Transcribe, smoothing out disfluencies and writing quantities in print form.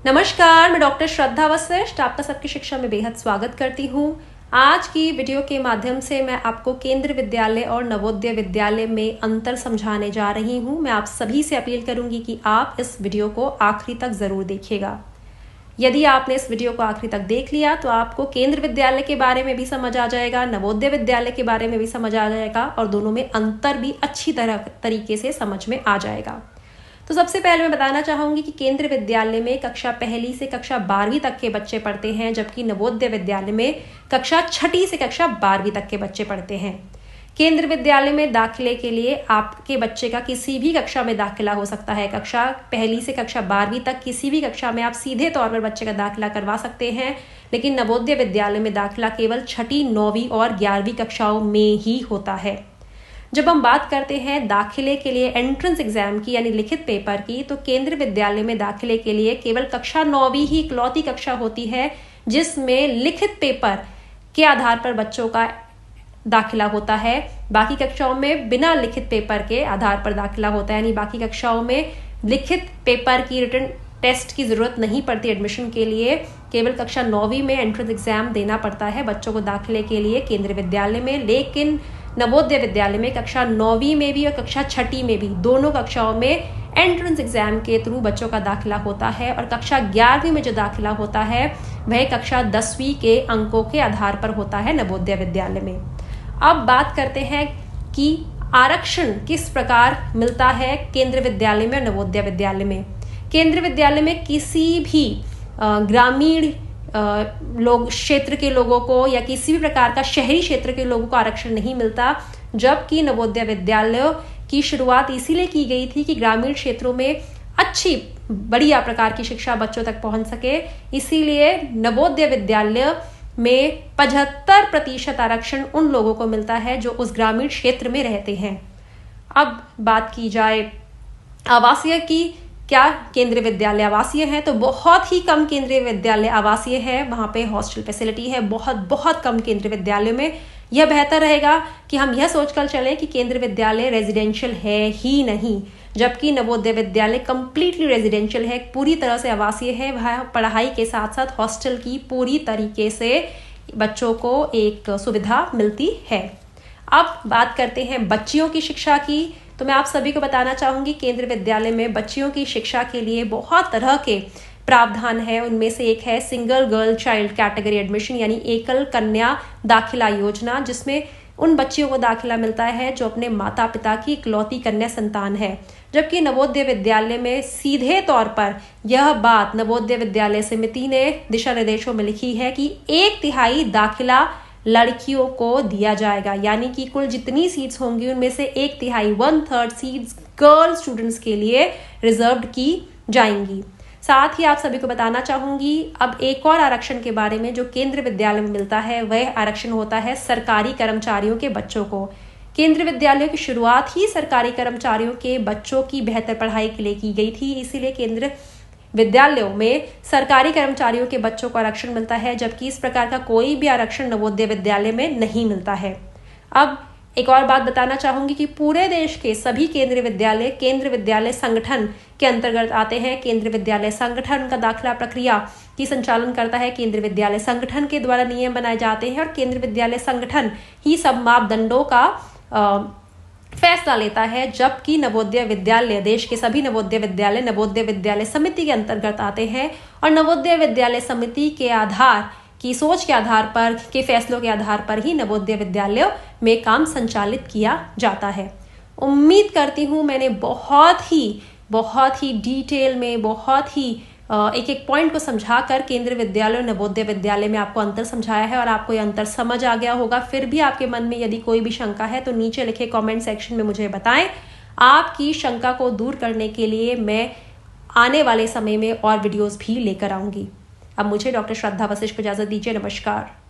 नमस्कार, मैं डॉक्टर श्रद्धा वशिष्ठ आपका सबकी शिक्षा में बेहद स्वागत करती हूँ। आज की वीडियो के माध्यम से मैं आपको केंद्रीय विद्यालय और नवोदय विद्यालय में अंतर समझाने जा रही हूँ। मैं आप सभी से अपील करूंगी कि आप इस वीडियो को आखिरी तक ज़रूर देखिएगा। यदि आपने इस वीडियो को आखिरी तक देख लिया तो आपको केंद्रीय विद्यालय के बारे में भी समझ आ जाएगा, नवोदय विद्यालय के बारे में भी समझ आ जाएगा और दोनों में अंतर भी अच्छी तरीके से समझ में आ जाएगा। तो सबसे पहले मैं बताना चाहूंगी कि केंद्रीय विद्यालय में कक्षा पहली से कक्षा 12वीं तक के बच्चे पढ़ते हैं, जबकि नवोदय विद्यालय में कक्षा 6ठी से कक्षा 12वीं तक के बच्चे पढ़ते हैं। केंद्रीय विद्यालय में दाखिले के लिए आपके बच्चे का किसी भी कक्षा में दाखिला हो सकता है। कक्षा पहली से कक्षा 12वीं तक किसी भी कक्षा में आप सीधे तौर पर बच्चे का दाखिला करवा सकते हैं, लेकिन नवोदय विद्यालय में दाखिला केवल 6ठी, 9वीं और 11वीं कक्षाओं में ही होता है। जब हम बात करते हैं दाखिले के लिए एंट्रेंस एग्जाम की यानी लिखित पेपर की, तो केंद्रीय विद्यालय में दाखिले के लिए केवल कक्षा 9वीं ही इकलौती कक्षा होती है जिसमें लिखित पेपर के आधार पर बच्चों का दाखिला होता है। बाकी कक्षाओं में बिना लिखित पेपर के आधार पर दाखिला होता है, यानी बाकी कक्षाओं में लिखित पेपर की रिटन टेस्ट की जरूरत नहीं पड़ती एडमिशन के लिए। केवल कक्षा 9वीं में एंट्रेंस एग्जाम देना पड़ता है बच्चों को दाखिले के लिए केंद्रीय विद्यालय में। लेकिन नवोदय विद्यालय में कक्षा 9वीं में भी और कक्षा 6ठी में भी दोनों कक्षाओं में एंट्रेंस एग्जाम के थ्रू बच्चों का दाखिला होता है और कक्षा 11वीं में जो दाखिला होता है वह कक्षा 10वीं के अंकों के आधार पर होता है नवोदय विद्यालय में। अब बात करते हैं कि आरक्षण किस प्रकार मिलता है केंद्रीय विद्यालय में और नवोदय विद्यालय में। केंद्रीय विद्यालय में किसी भी ग्रामीण लोग क्षेत्र के लोगों को या किसी भी प्रकार का शहरी क्षेत्र के लोगों को आरक्षण नहीं मिलता, जबकि नवोदय विद्यालय की शुरुआत इसीलिए की गई थी कि ग्रामीण क्षेत्रों में अच्छी बढ़िया प्रकार की शिक्षा बच्चों तक पहुंच सके। इसीलिए नवोदय विद्यालय में 75% आरक्षण उन लोगों को मिलता है जो उस ग्रामीण क्षेत्र में रहते हैं। अब बात की जाए आवासीय की, क्या केंद्रीय विद्यालय आवासीय है? तो बहुत ही कम केंद्रीय विद्यालय आवासीय है, वहाँ पे हॉस्टल फैसिलिटी है बहुत कम केंद्रीय विद्यालय में। यह बेहतर रहेगा कि हम यह सोचकर चलें कि केंद्रीय विद्यालय रेजिडेंशियल है ही नहीं, जबकि नवोदय विद्यालय कंप्लीटली रेजिडेंशियल है, पूरी तरह से आवासीय है। वहाँ पढ़ाई के साथ साथ हॉस्टल की पूरी तरीके से बच्चों को एक सुविधा मिलती है। अब बात करते हैं बच्चियों की शिक्षा की, तो मैं आप सभी को बताना चाहूंगी केंद्रीय विद्यालय में बच्चियों की शिक्षा के लिए बहुत तरह के प्रावधान है। उनमें से एक है single girl child category admission यानी एकल कन्या दाखिला योजना, जिसमें उन बच्चियों को दाखिला मिलता है जो अपने माता पिता की इकलौती कन्या संतान है। जबकि नवोदय विद्यालय में सीधे तौर पर यह बात नवोदय विद्यालय समिति ने दिशा निर्देशों में लिखी है कि 1/3 दाखिला लड़कियों को दिया जाएगा, यानी कि कुल जितनी सीट्स होंगी उनमें से 1/3 1/3 सीट्स गर्ल स्टूडेंट्स के लिए रिजर्व्ड की जाएंगी। साथ ही आप सभी को बताना चाहूंगी अब एक और आरक्षण के बारे में जो केंद्रीय विद्यालय में मिलता है, वह आरक्षण होता है सरकारी कर्मचारियों के बच्चों को। केंद्रीय विद्यालयों की शुरुआत ही सरकारी कर्मचारियों के बच्चों की बेहतर पढ़ाई के लिए की गई थी, इसीलिए केंद्रीय विद्यालयों में सरकारी कर्मचारियों के बच्चों को आरक्षण मिलता है, जबकि इस प्रकार का कोई भी आरक्षण नवोदय विद्यालय में नहीं मिलता है। अब एक और बात बताना चाहूंगी कि पूरे देश के सभी केंद्रीय विद्यालय संगठन के अंतर्गत आते हैं। केंद्रीय विद्यालय संगठन का दाखिला प्रक्रिया की संचालन करता है केंद्रीय विद्यालय संगठन के द्वारा नियम बनाए जाते हैं और केंद्रीय विद्यालय संगठन ही सब मापदंडों का फैसला लेता है, जबकि नवोदय विद्यालय देश के सभी नवोदय विद्यालय समिति के अंतर्गत आते हैं और नवोदय विद्यालय समिति के आधार की सोच के आधार पर के फैसलों के आधार पर ही नवोदय विद्यालयों में काम संचालित किया जाता है। उम्मीद करती हूँ मैंने बहुत ही डिटेल में बहुत ही एक पॉइंट को समझाकर केंद्रीय विद्यालय और नवोदय विद्यालय में आपको अंतर समझाया है और आपको ये अंतर समझ आ गया होगा। फिर भी आपके मन में यदि कोई भी शंका है तो नीचे लिखे कमेंट सेक्शन में मुझे बताएं। आपकी शंका को दूर करने के लिए मैं आने वाले समय में और वीडियोस भी लेकर आऊंगी। अब मुझे डॉक्टर श्रद्धा वशिष्ठ को इजाजत दीजिए। नमस्कार।